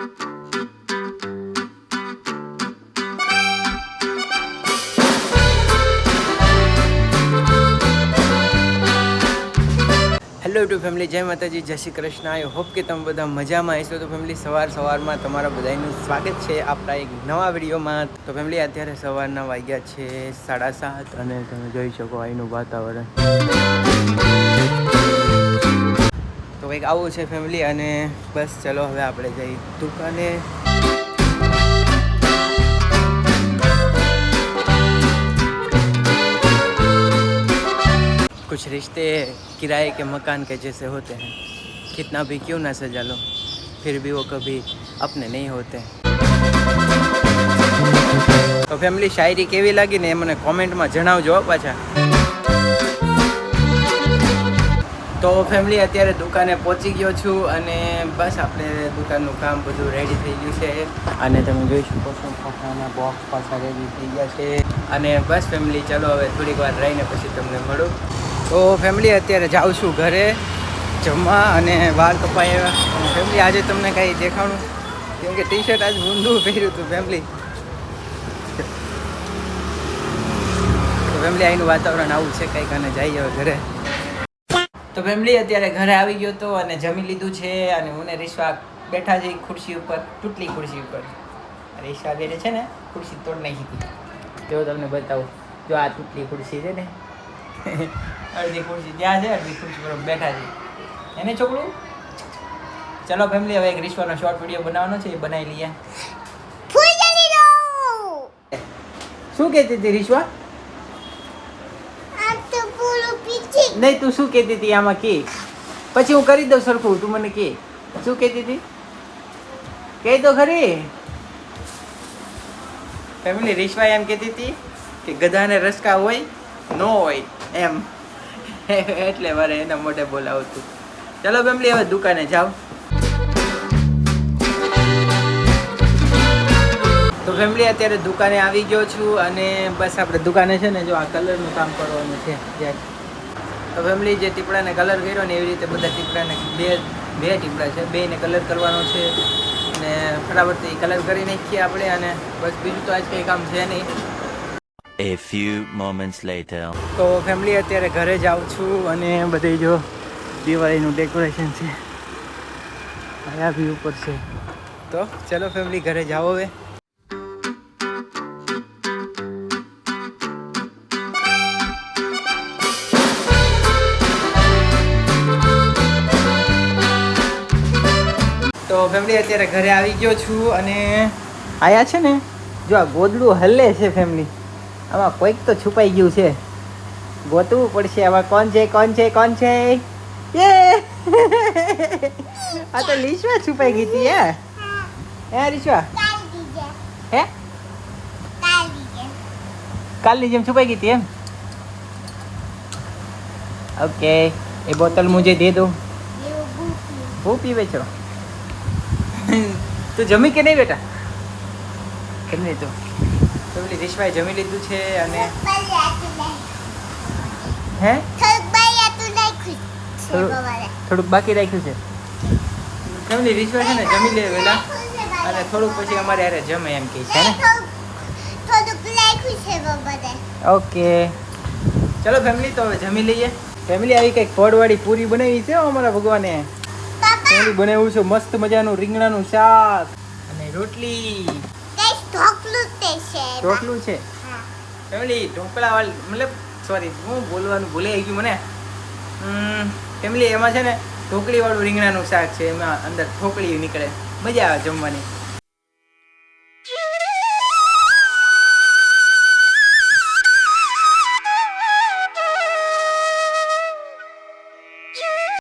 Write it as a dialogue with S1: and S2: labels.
S1: Hello two family, જય માતાજી, જય શ્રી કૃષ્ણ. આઈ હોપ કે તમે બધા મજામાં હશો. તો ફેમિલી, સવારમાં તમારા બધાનું સ્વાગત છે આપણા એક નવા વિડીયોમાં. તો ફેમિલી, અત્યારે સવારના વાગ્યા છે 7:30 અને તમે જોઈ શકો અહીંનું વાતાવરણ તો કંઈક આવું છે ફેમિલી. અને બસ ચલો હવે આપણે જઈ દુકાને. कुछ रिश्ते किराए के मकान के जैसे होते हैं, कितना भी क्यों ना सजा लो फिर भी वो कभी अपने नहीं होते. તો ફેમિલી, શાયરી કેવી લાગી ને એ મને કોમેન્ટમાં જણાવજો પાછા. તો ફેમિલી, અત્યારે દુકાને પહોંચી ગયો છું અને બસ આપણે દુકાનનું કામ બધું રેડી થઈ ગયું છે. અને તમે જોઈ શકો છો ખાખાના બોક્સ પાછા રેડી થઈ ગયા છે. અને બસ ફેમિલી, ચલો હવે થોડીક વાર રહીને પછી તમને મળું. તો ફેમિલી, અત્યારે જાઉં છું ઘરે જમવા અને વાળ કપાયા. ફેમિલી, આજે તમને કાંઈ દેખાણું કેમ કે ટી શર્ટ આજ ઊંધું પહેર્યું હતું ફેમિલી. તો ફેમિલી, અહીંનું વાતાવરણ આવું છે કંઈક. અને જઈએ હવે ઘરે. તો ફેમિલી, અત્યારે ઘરે આવી ગયો તો અને જમી લીધું છે. અને હું ને રીશ્વા બેઠા છે ખુરશી ઉપર, તૂટલી ખુરશી ઉપર. રીશ્વા બેઠે છે ને ખુરશી તોડ નાખી હતી. જો તમને બતાવું, જો આ તૂટલી ખુરશી છે ને, અડધી ખુરશી ત્યાં છે, અડધી ખુરશી પર બેઠા છે એને છોકરું. ચલો ફેમિલી, હવે એક રીશ્વાનો શોર્ટ વિડીયો બનાવવાનો છે, એ બનાવી લઈએ. શું કહેતી હતી રીશ્વા? નહીં, તું શું કહેતી હતી આમાં કે? પછી હું કરી દઉં સરખું. તું મને કે શું કહેતી હતી, કહી દો ખરી. ફેમિલી, રીશ્વા એમ કહેતી હતી કે ગધાને રસકા હોય નો હોય એમ, એટલે મારે એના મોઢે બોલાવું હતું. ચલો ફેમિલી, હવે દુકાને જાઓ. તો ફેમિલી, અત્યારે દુકાને આવી ગયો છું અને બસ આપણે દુકાને છે ને જો આ કલરનું કામ કરવાનું છે. તો ફેમિલી, જે ટીપડાને કલર કર્યો ને એવી રીતે બધા ટીપડાને બે ટીપડા છે, બેને કલર કરવાનો છે. અને ફટાફટ કલર કરી નાખીએ આપણે. અને બસ બીજું તો આજ કંઈ કામ છે નહીં.
S2: A few moments later.
S1: તો ફેમિલી, અત્યારે ઘરે જાઉં છું અને બધી જો દિવાળીનું ડેકોરેશન છે આ વ્યૂ ઉપર છે. તો ચલો ફેમિલી, ઘરે જાઓ હવે. તો ફેમિલી, અત્યારે ઘરે આવી ગયો છું અને આયા છે ને જો આ ગોદડું હલે છે ફેમિલી. આમાં કોઈક તો છુપાઈ ગયું છે, ગોતવું પડશે. આમાં કોણ છે કોણ છે કોણ છે? આ તો રીશ્વા છુપાઈ ગઈ હતી. હે રીશ્વા? હે કાલની જેમ છુપાઈ ગઈ હતી એમ? ઓકે, એ બોતલ મુझे દે દો. હું પીવે છો? તું જમી કે નહીં બેટા? કેમ નહીં? તો ફેમિલી, રીશ્વાએ જમી લીધું છે અને હે થોડુંક બાકી રાખ્યું છે. ફેમિલી, રીશ્વા છે ને જમી લે વહેલા અને થોડુંક પછી અમારે યારે જમે એમ કહે છે ને. ઓકે, ચલો ફેમિલી, તો હવે જમી લઈએ. ફેમિલી, આવી કંઈક ફળવાળી પૂરી બનાવી છે અમારા ભગવાને. ફેમિલી, બનાવ્યું છે મસ્ત મજાનું રીંગણાનું શાક અને રોટલી. ઢોકળું છે ફેમિલી, ઢોકળા વાળી, મતલબ સોરી, હું બોલવાનું ભૂલાઈ ગયું મને. ફેમિલી, એમાં છે ને ઢોકળી વાળું રીંગણાનું શાક છે, એમાં અંદર ઢોકળી નીકળે, મજા આવે જમવાની.